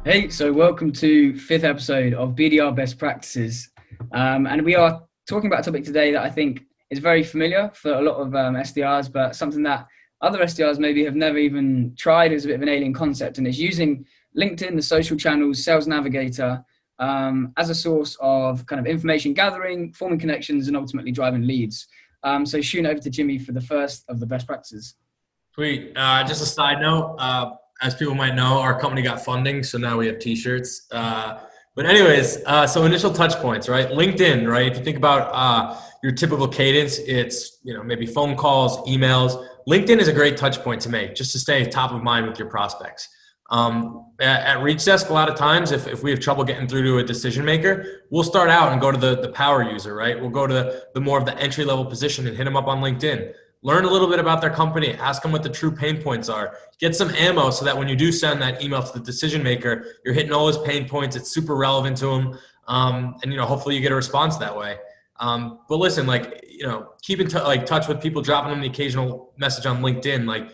Hey, so welcome to fifth episode of BDR Best Practices. And we are talking about a topic today that I think is very familiar for a lot of SDRs, but something that other SDRs maybe have never even tried as a bit of an alien concept. And it's using LinkedIn, the social channels, Sales Navigator, as a source of kind of information gathering, forming connections, and ultimately driving leads. So shooting over to Jimmy for the first of the best practices. Sweet. Just a side note, as people might know, our company got funding, so now we have T-shirts. But anyways, so initial touch points, right? LinkedIn, right? If you think about your typical cadence, it's maybe phone calls, emails. LinkedIn is a great touch point to make, just to stay top of mind with your prospects. At Reach Desk, a lot of times, if we have trouble getting through to a decision maker, we'll start out and go to the power user, right? We'll go to the more of the entry level position and hit them up on LinkedIn. Learn a little bit about their company, ask them what the true pain points are, get some ammo so that when you do send that email to the decision maker, you're hitting all his pain points. It's super relevant to him. And hopefully you get a response that way. But listen, keep in touch with people, dropping them the occasional message on LinkedIn. Like,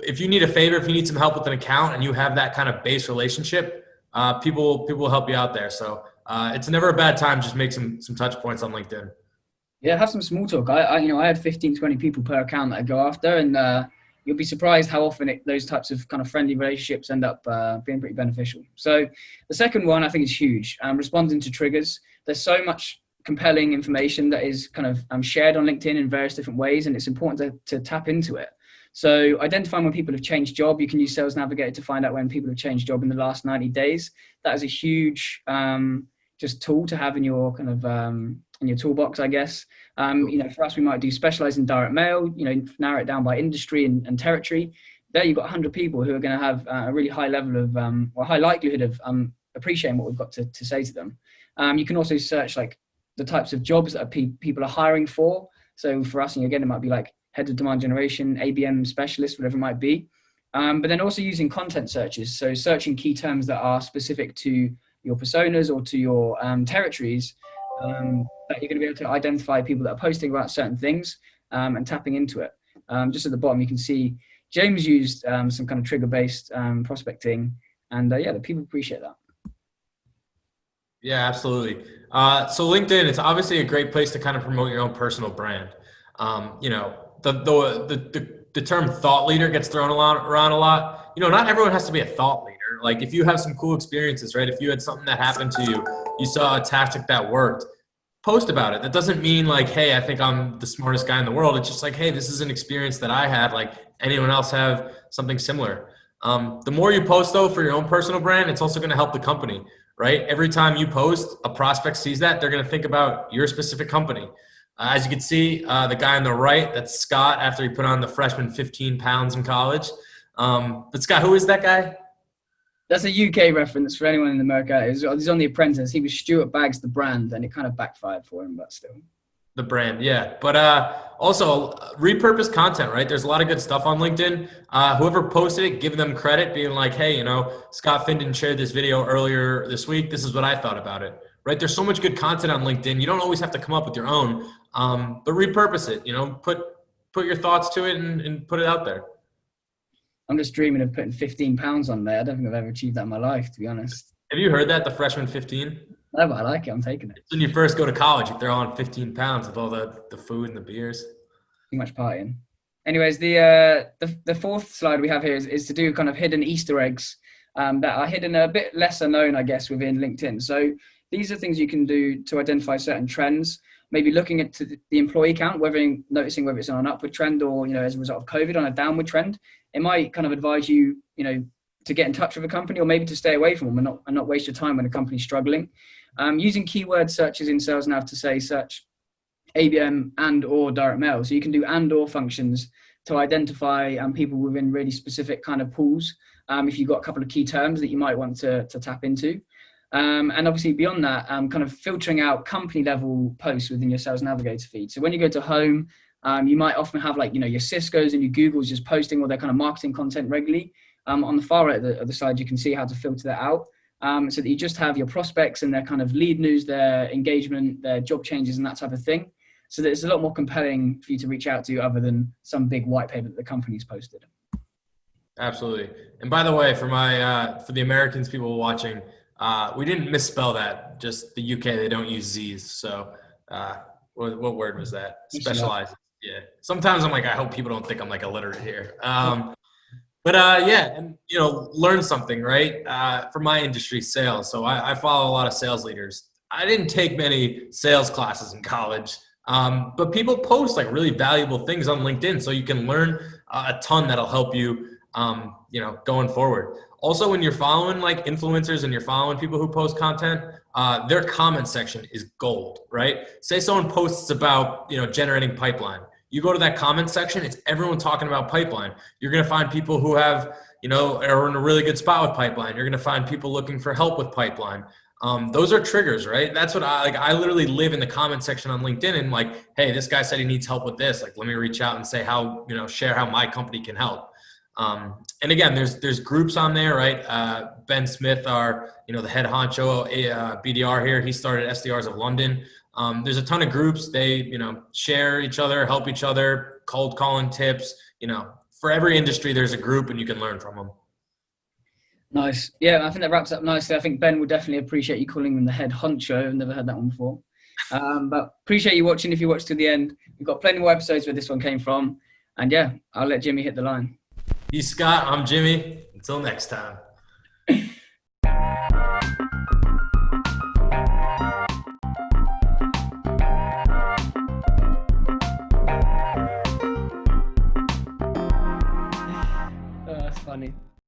if you need a favor, if you need some help with an account and you have that kind of base relationship, people will help you out there. So it's never a bad time. Just make some touch points on LinkedIn. Yeah, have some small talk. I had 15, 20 people per account that I go after, and you'll be surprised how often those types of kind of friendly relationships end up being pretty beneficial. So the second one I think is huge. Responding to triggers. There's so much compelling information that is kind of shared on LinkedIn in various different ways, and it's important to tap into it. So identifying when people have changed job, you can use Sales Navigator to find out when people have changed job in the last 90 days. That is a huge just tool to have in your kind of in your toolbox, I guess. For us, we might do specialize in direct mail, narrow it down by industry and territory. There you've got 100 people who are going to have a really high level of, or high likelihood of appreciating what we've got to say to them. You can also search like the types of jobs that people are hiring for. So for us, again, it might be like head of demand generation, ABM specialist, whatever it might be. But then also using content searches. So searching key terms that are specific to your personas or to your territories, that you're going to be able to identify people that are posting about certain things and tapping into it. Just at the bottom, you can see James used some kind of trigger-based prospecting, and the people appreciate that. Yeah, absolutely. So LinkedIn, it's obviously a great place to kind of promote your own personal brand. The term thought leader gets thrown around a lot. Not everyone has to be a thought leader. Like, if you have some cool experiences, right? If you had something that happened to you, you saw a tactic that worked, post about it. That doesn't mean like, hey, I think I'm the smartest guy in the world. It's just like, hey, this is an experience that I had. Like, anyone else have something similar? The more you post though for your own personal brand, it's also going to help the company, right? Every time you post, a prospect sees that, they're going to think about your specific company. As you can see, the guy on the right, that's Scott, after he put on the freshman 15 pounds in college. But Scott, who is that guy? That's a UK reference for anyone in America. He's on The Apprentice. He was Stuart Baggs, the brand, and it kind of backfired for him, but still. The brand, yeah. But also repurpose content, right? There's a lot of good stuff on LinkedIn. Whoever posted it, give them credit, being like, hey, Scott Findon shared this video earlier this week. This is what I thought about it, right? There's so much good content on LinkedIn. You don't always have to come up with your own, but repurpose it, put your thoughts to it and put it out there. I'm just dreaming of putting 15 pounds on there. I don't think I've ever achieved that in my life, to be honest. Have you heard that, the freshman 15? No, but I like it. I'm taking it. When you first go to college, you throw on 15 pounds with all the food and the beers. Too much partying. Anyways, the fourth slide we have here is to do kind of hidden Easter eggs that are hidden, a bit lesser known, I guess, within LinkedIn. So these are things you can do to identify certain trends. Maybe looking at the employee count, noticing whether it's on an upward trend or, as a result of COVID, on a downward trend. It might kind of advise you, to get in touch with a company, or maybe to stay away from them and not waste your time when a company's struggling. Using keyword searches in Sales Nav to say search ABM and or direct mail. So you can do and or functions to identify people within really specific kind of pools. If you've got a couple of key terms that you might want to tap into. And obviously beyond that, kind of filtering out company level posts within your Sales Navigator feed. So when you go to home, you might often have your Cisco's and your Google's just posting all their kind of marketing content regularly. On the far right of the slide, you can see how to filter that out. So that you just have your prospects and their kind of lead news, their engagement, their job changes and that type of thing. So that it's a lot more compelling for you to reach out to other than some big white paper that the company's posted. Absolutely. And by the way, for my for the Americans, people watching, we didn't misspell that. Just the UK, they don't use Z's. So, what word was that? Specialized. Yeah. Sometimes I'm like, I hope people don't think I'm like illiterate here. But yeah, and learn something, right? For my industry, sales. So I follow a lot of sales leaders. I didn't take many sales classes in college, but people post like really valuable things on LinkedIn, so you can learn a ton that'll help you, going forward. Also, when you're following like influencers and you're following people who post content, their comment section is gold, right? Say someone posts about generating pipeline. You go to that comment section, it's everyone talking about pipeline. You're going to find people who have, are in a really good spot with pipeline. You're going to find people looking for help with pipeline. Those are triggers, right? That's what I like. I literally live in the comment section on LinkedIn and like, hey, this guy said he needs help with this. Like, let me reach out and say how, share how my company can help. And again, there's groups on there, right? Ben Smith, our, the head honcho, BDR here, he started SDRs of London. There's a ton of groups. They, share each other, help each other, cold calling tips. For every industry, there's a group and you can learn from them. Nice. Yeah, I think that wraps up nicely. I think Ben would definitely appreciate you calling him the head honcho. I've never heard that one before. But appreciate you watching if you watched to the end. We've got plenty more episodes where this one came from. And yeah, I'll let Jimmy hit the line. He's Scott. I'm Jimmy. Until next time. That's funny.